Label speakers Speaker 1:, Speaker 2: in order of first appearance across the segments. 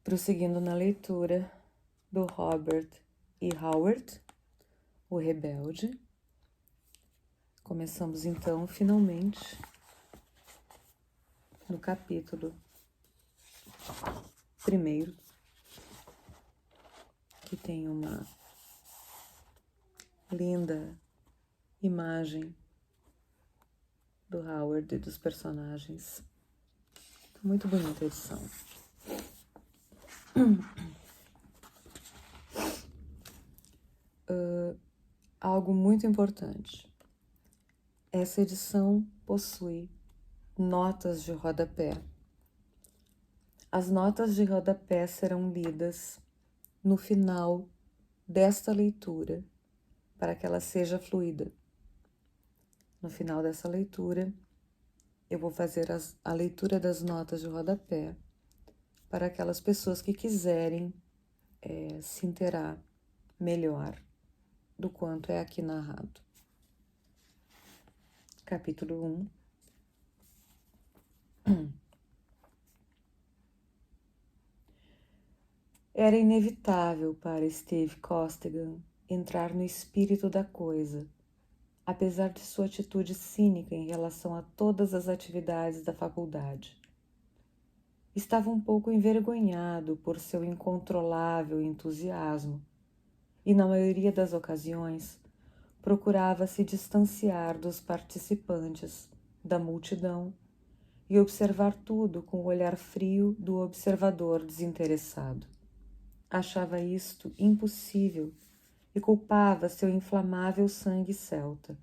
Speaker 1: Prosseguindo na leitura do Robert E. Howard, O Rebelde. Começamos então, finalmente, no capítulo 1º, que tem uma linda imagem do Howard e dos personagens. Muito bonita a edição. Algo muito importante. Essa edição possui notas de rodapé. As notas de rodapé serão lidas no final desta leitura, para que ela seja fluida. No final dessa leitura, eu vou fazer a leitura das notas de rodapé para aquelas pessoas que quiserem se inteirar melhor do quanto é aqui narrado. Capítulo 1. Era inevitável para Steve Costigan entrar no espírito da coisa, apesar de sua atitude cínica em relação a todas as atividades da faculdade. Estava um pouco envergonhado por seu incontrolável entusiasmo e, na maioria das ocasiões, procurava se distanciar dos participantes, da multidão, e observar tudo com o olhar frio do observador desinteressado. Achava isto impossível e culpava seu inflamável sangue celta.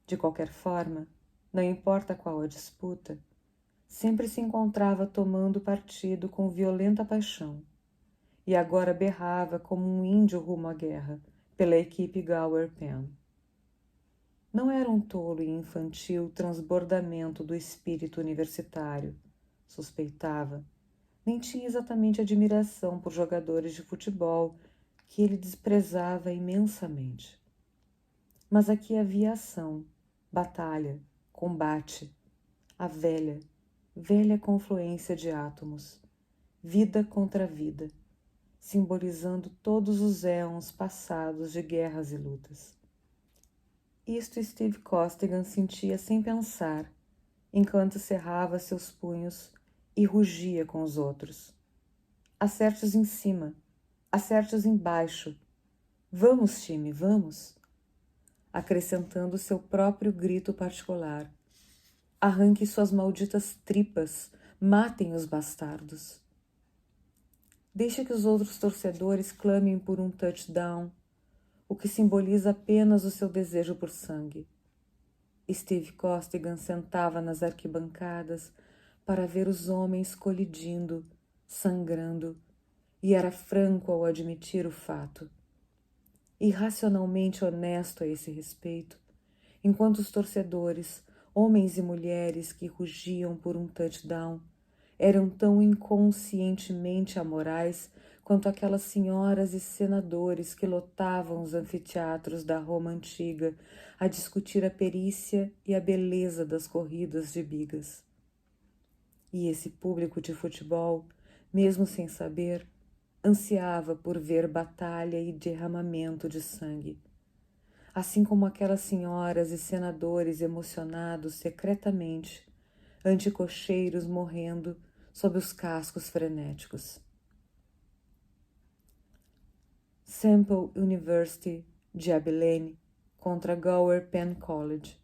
Speaker 1: De qualquer forma, não importa qual a disputa, sempre se encontrava tomando partido com violenta paixão, e agora berrava como um índio rumo à guerra pela equipe Gower Penn. Não era um tolo e infantil transbordamento do espírito universitário, suspeitava, nem tinha exatamente admiração por jogadores de futebol que ele desprezava imensamente. Mas aqui havia ação, batalha, combate, a velha confluência de átomos, vida contra vida, simbolizando todos os éons passados de guerras e lutas. Isto Steve Costigan sentia sem pensar, enquanto cerrava seus punhos e rugia com os outros. Acerte-os em cima, acerte-os embaixo. Vamos, time, vamos! Acrescentando seu próprio grito particular. Arranque suas malditas tripas, matem os bastardos. Deixe que os outros torcedores clamem por um touchdown, o que simboliza apenas o seu desejo por sangue. Steve Costigan sentava nas arquibancadas para ver os homens colidindo, sangrando, e era franco ao admitir o fato. Irracionalmente honesto a esse respeito, enquanto os torcedores, homens e mulheres que rugiam por um touchdown, eram tão inconscientemente amorais quanto aquelas senhoras e senadores que lotavam os anfiteatros da Roma antiga a discutir a perícia e a beleza das corridas de bigas. E esse público de futebol, mesmo sem saber, ansiava por ver batalha e derramamento de sangue, assim como aquelas senhoras e senadores emocionados secretamente, anticocheiros morrendo sob os cascos frenéticos. Temple University de Abilene contra Gower Penn College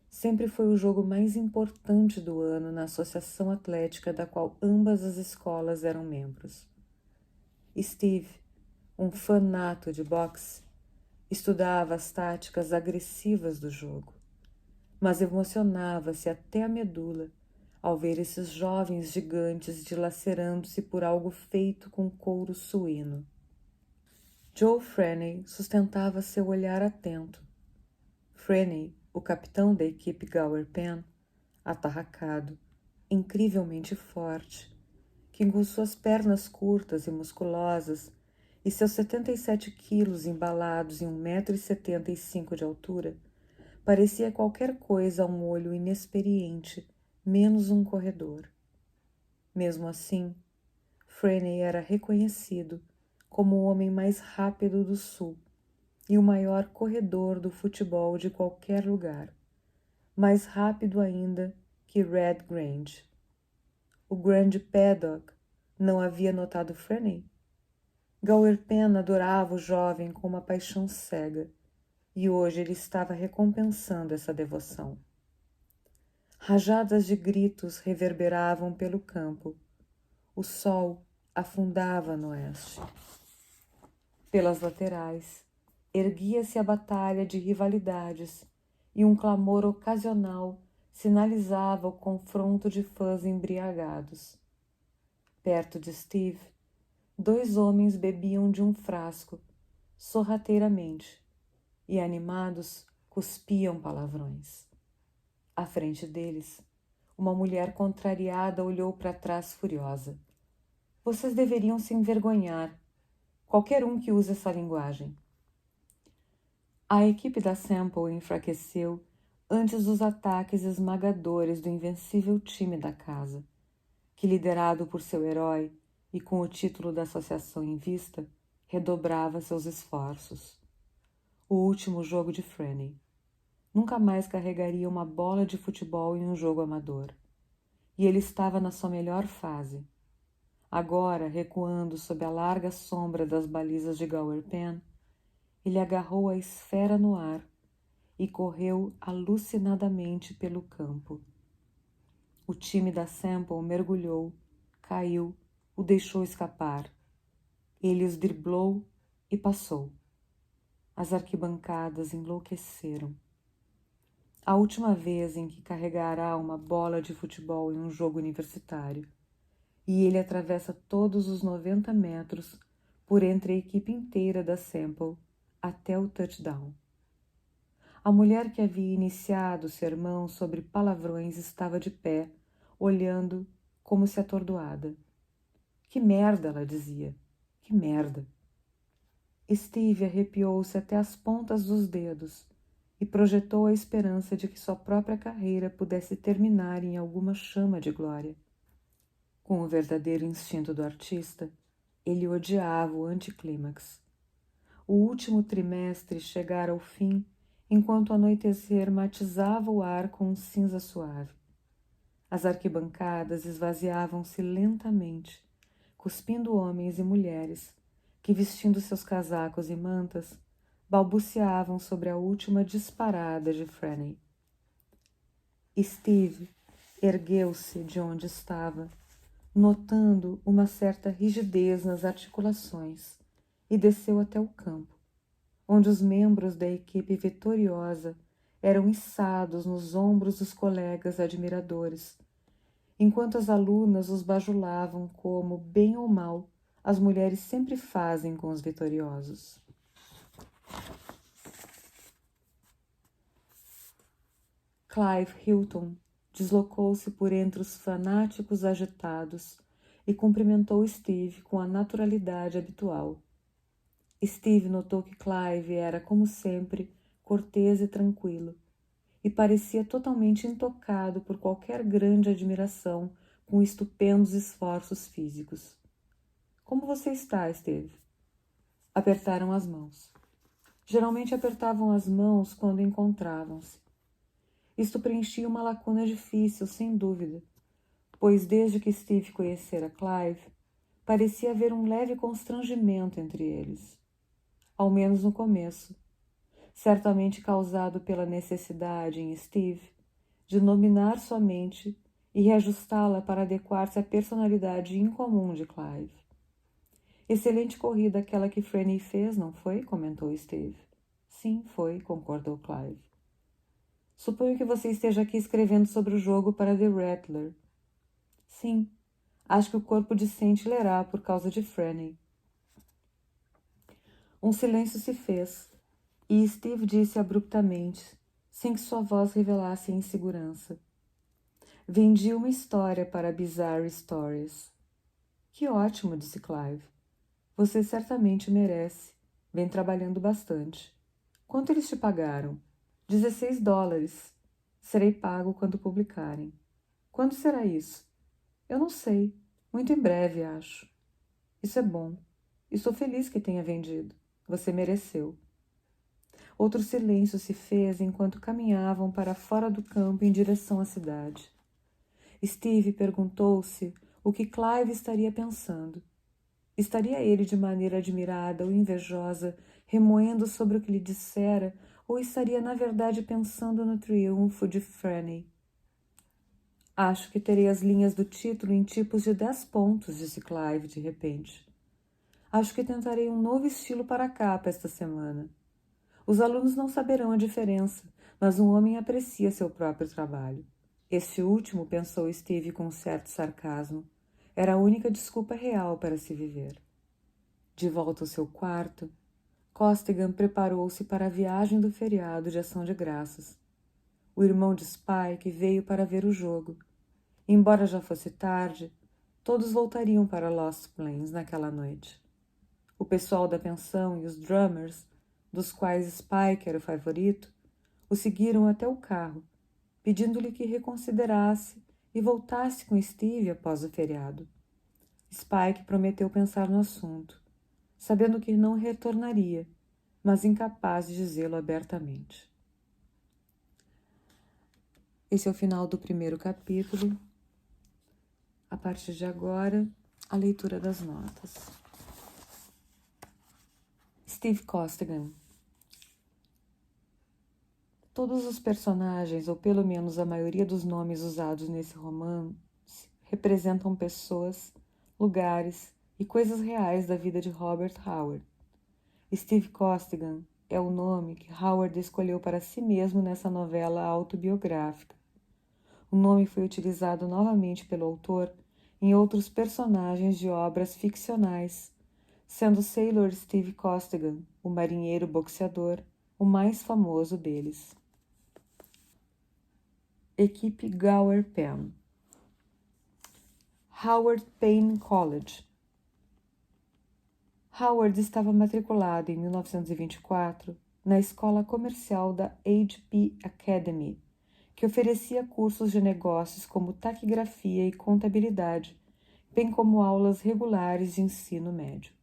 Speaker 1: sempre foi o jogo mais importante do ano na associação atlética da qual ambas as escolas eram membros. Steve, um fã nato de boxe, estudava as táticas agressivas do jogo, mas emocionava-se até a medula ao ver esses jovens gigantes dilacerando-se por algo feito com couro suíno. Joe Franney sustentava seu olhar atento. Franney, o capitão da equipe Gower Penn, atarracado, incrivelmente forte, que com suas pernas curtas e musculosas e seus 77 quilos embalados em 1,75 m de altura, parecia qualquer coisa a um olho inexperiente, menos um corredor. Mesmo assim, Franney era reconhecido como o homem mais rápido do Sul e o maior corredor do futebol de qualquer lugar, mais rápido ainda que Red Grange. O Grande Paddock não havia notado Franney? Gower Penn adorava o jovem com uma paixão cega, e hoje ele estava recompensando essa devoção. Rajadas de gritos reverberavam pelo campo. O sol afundava no oeste. Pelas laterais, erguia-se a batalha de rivalidades e um clamor ocasional sinalizava o confronto de fãs embriagados. Perto de Steve, 2 homens bebiam de um frasco, sorrateiramente, e animados cuspiam palavrões. À frente deles, uma mulher contrariada olhou para trás furiosa. Vocês deveriam se envergonhar. Qualquer um que use essa linguagem. A equipe da Sample enfraqueceu antes dos ataques esmagadores do invencível time da casa, que, liderado por seu herói e com o título da associação em vista, redobrava seus esforços. O último jogo de Franney. Nunca mais carregaria uma bola de futebol em um jogo amador. E ele estava na sua melhor fase. Agora, recuando sob a larga sombra das balizas de Gower Penn, ele agarrou a esfera no ar e correu alucinadamente pelo campo. O time da Sample mergulhou, caiu, o deixou escapar. Ele os driblou e passou. As arquibancadas enlouqueceram. A última vez em que carregará uma bola de futebol em um jogo universitário, e ele atravessa todos os 90 metros por entre a equipe inteira da Sample até o touchdown. A mulher que havia iniciado o sermão sobre palavrões estava de pé, olhando como se atordoada. Que merda, ela dizia. Que merda. Steve arrepiou-se até as pontas dos dedos e projetou a esperança de que sua própria carreira pudesse terminar em alguma chama de glória. Com o verdadeiro instinto do artista, ele odiava o anticlímax. O último trimestre chegara ao fim enquanto o anoitecer matizava o ar com um cinza suave. As arquibancadas esvaziavam-se lentamente, cuspindo homens e mulheres que, vestindo seus casacos e mantas, balbuciavam sobre a última disparada de Franney. Steve ergueu-se de onde estava, notando uma certa rigidez nas articulações, e desceu até o campo, onde os membros da equipe vitoriosa eram içados nos ombros dos colegas admiradores, enquanto as alunas os bajulavam como, bem ou mal, as mulheres sempre fazem com os vitoriosos. Clive Hilton deslocou-se por entre os fanáticos agitados e cumprimentou Steve com a naturalidade habitual. Steve notou que Clive era, como sempre, cortês e tranquilo, e parecia totalmente intocado por qualquer grande admiração com estupendos esforços físicos. — Como você está, Steve? Apertaram as mãos. Geralmente apertavam as mãos quando encontravam-se. Isto preenchia uma lacuna difícil, sem dúvida, pois desde que Steve conhecera Clive, parecia haver um leve constrangimento entre eles. Ao menos no começo, certamente causado pela necessidade em Steve de dominar sua mente e reajustá-la para adequar-se à personalidade incomum de Clive. Excelente corrida aquela que Franney fez, não foi? Comentou Steve. Sim, foi, concordou Clive. Suponho que você esteja aqui escrevendo sobre o jogo para The Rattler. Sim, acho que o corpo discente lerá por causa de Franney. Um silêncio se fez, e Steve disse abruptamente, sem que sua voz revelasse insegurança. Vendi uma história para Bizarre Stories. Que ótimo, disse Clive. Você certamente merece. Vem trabalhando bastante. Quanto eles te pagaram? $16. Serei pago quando publicarem. Quando será isso? Eu não sei. Muito em breve, acho. Isso é bom. Estou feliz que tenha vendido. Você mereceu. Outro silêncio se fez enquanto caminhavam para fora do campo em direção à cidade. Steve perguntou-se o que Clive estaria pensando. Estaria ele de maneira admirada ou invejosa, remoendo sobre o que lhe dissera, ou estaria na verdade pensando no triunfo de Franny? Acho que terei as linhas do título em tipos de 10 pontos, disse Clive de repente. Acho que tentarei um novo estilo para a capa esta semana. Os alunos não saberão a diferença, mas um homem aprecia seu próprio trabalho. Este último, pensou Steve com um certo sarcasmo, era a única desculpa real para se viver. De volta ao seu quarto, Costigan preparou-se para a viagem do feriado de Ação de Graças. O irmão de Spike veio para ver o jogo. Embora já fosse tarde, todos voltariam para Lost Plains naquela noite. O pessoal da pensão e os drummers, dos quais Spike era o favorito, o seguiram até o carro, pedindo-lhe que reconsiderasse e voltasse com Steve após o feriado. Spike prometeu pensar no assunto, sabendo que não retornaria, mas incapaz de dizê-lo abertamente. Esse é o final do primeiro capítulo. A partir de agora, a leitura das notas. Steve Costigan. Todos os personagens, ou pelo menos a maioria dos nomes usados nesse romance, representam pessoas, lugares e coisas reais da vida de Robert Howard. Steve Costigan é o nome que Howard escolheu para si mesmo nessa novela autobiográfica. O nome foi utilizado novamente pelo autor em outros personagens de obras ficcionais, sendo Sailor Steve Costigan, o marinheiro boxeador, o mais famoso deles. Equipe Gower Penn. Howard Payne College. Howard estava matriculado em 1924 na escola comercial da H.P. Academy, que oferecia cursos de negócios como taquigrafia e contabilidade, bem como aulas regulares de ensino médio.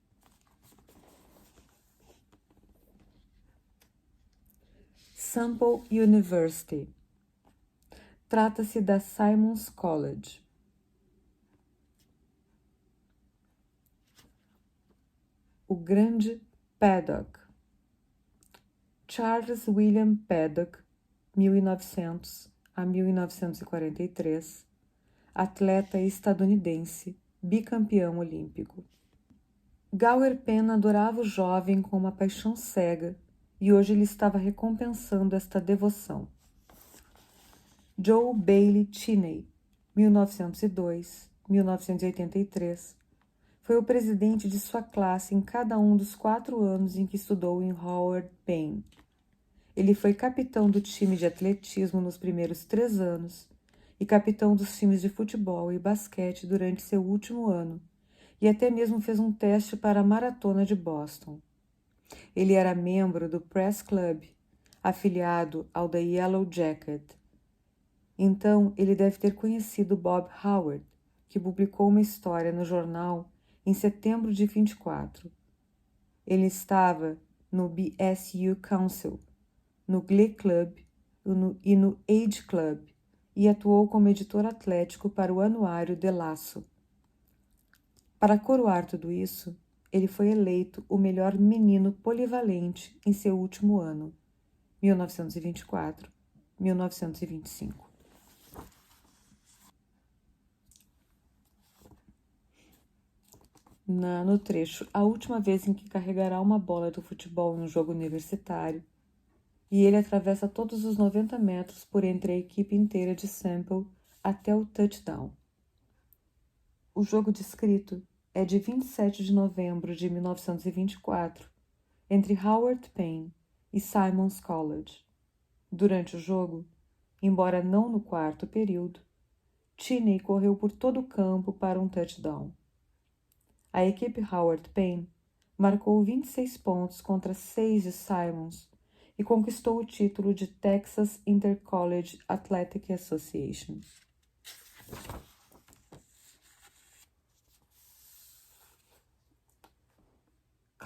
Speaker 1: Sample University. Trata-se da Simon's College. O Grande Paddock. Charles William Paddock, 1900 a 1943, atleta estadunidense, bicampeão olímpico. Gower Penn adorava o jovem com uma paixão cega e hoje ele estava recompensando esta devoção. Joe Bailey Cheney, 1902-1983, foi o presidente de sua classe em cada um dos 4 anos em que estudou em Howard Payne. Ele foi capitão do time de atletismo nos primeiros 3 anos e capitão dos times de futebol e basquete durante seu último ano, e até mesmo fez um teste para a maratona de Boston. Ele era membro do Press Club, afiliado ao The Yellow Jacket. Então, ele deve ter conhecido Bob Howard, que publicou uma história no jornal em setembro de 24. Ele estava no BSU Council, no Glee Club e no Age Club, e atuou como editor atlético para o anuário The Lasso. Para coroar tudo isso, ele foi eleito o melhor menino polivalente em seu último ano, 1924-1925. No trecho A Última Vez em que Carregará uma Bola do Futebol em um Jogo Universitário, e ele atravessa todos os 90 metros por entre a equipe inteira de Sample até o touchdown. O jogo descrito é de 27 de novembro de 1924, entre Howard Payne e Simon's College. Durante o jogo, embora não no quarto período, Cheney correu por todo o campo para um touchdown. A equipe Howard Payne marcou 26 pontos contra 6 de Simons e conquistou o título de Texas Intercollege Athletic Association.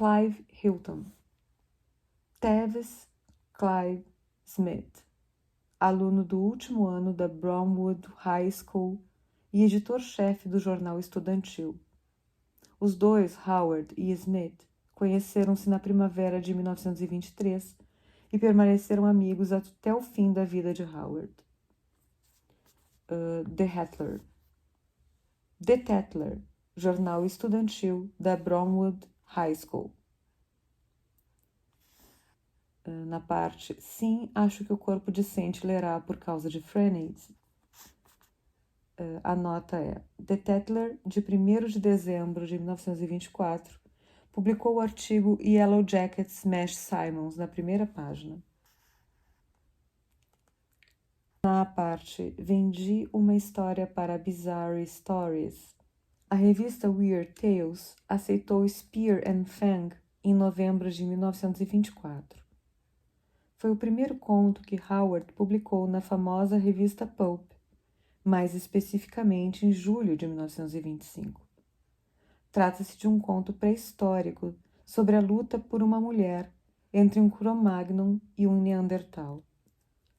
Speaker 1: Clive Hilton. Tavis Clive Smith, aluno do último ano da Brownwood High School e editor-chefe do jornal estudantil. Os dois, Howard e Smith, conheceram-se na primavera de 1923 e permaneceram amigos até o fim da vida de Howard. The Tatler, jornal estudantil da Brownwood High School. Na parte, sim, acho que o corpo discente lerá por causa de Frenemies. A nota é: The Tatler, de 1º de dezembro de 1924, publicou o artigo Yellow Jacket Smash Simons na primeira página. Na parte, vendi uma história para Bizarre Stories. A revista Weird Tales aceitou Spear and Fang em novembro de 1924. Foi o primeiro conto que Howard publicou na famosa revista Pulp, mais especificamente em julho de 1925. Trata-se de um conto pré-histórico sobre a luta por uma mulher entre um Cro-Magnon e um Neandertal.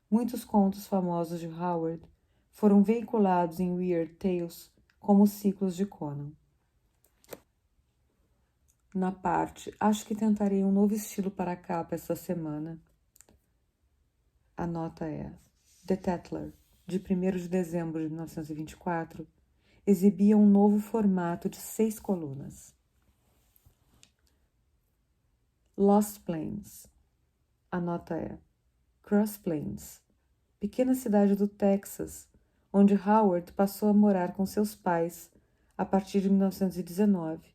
Speaker 1: Muitos contos famosos de Howard foram veiculados em Weird Tales como os ciclos de Conan. Na parte, acho que tentarei um novo estilo para a capa esta semana. A nota é: The Tatler, de 1º de dezembro de 1924, exibia um novo formato de 6 colunas. Lost Plains. A nota é: Cross Plains, pequena cidade do Texas, onde Howard passou a morar com seus pais a partir de 1919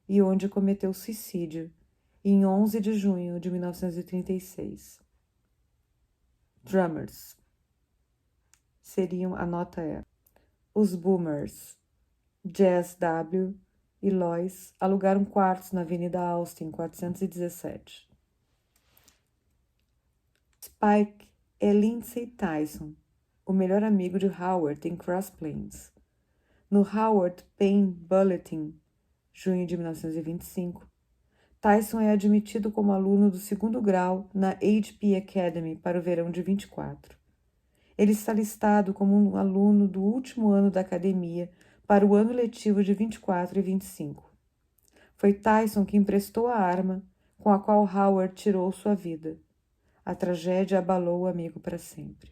Speaker 1: e onde cometeu suicídio em 11 de junho de 1936. Drummers. Seriam, a nota é: os Boomers, Jazz W e Lois alugaram quartos na Avenida Austin, 417. Spike é Lindsay Tyson, o melhor amigo de Howard em Cross Plains. No Howard Payne Bulletin, junho de 1925, Tyson é admitido como aluno do 2º grau na HP Academy para o verão de 24. Ele está listado como um aluno do último ano da academia para o ano letivo de 24 e 25. Foi Tyson que emprestou a arma com a qual Howard tirou sua vida. A tragédia abalou o amigo para sempre.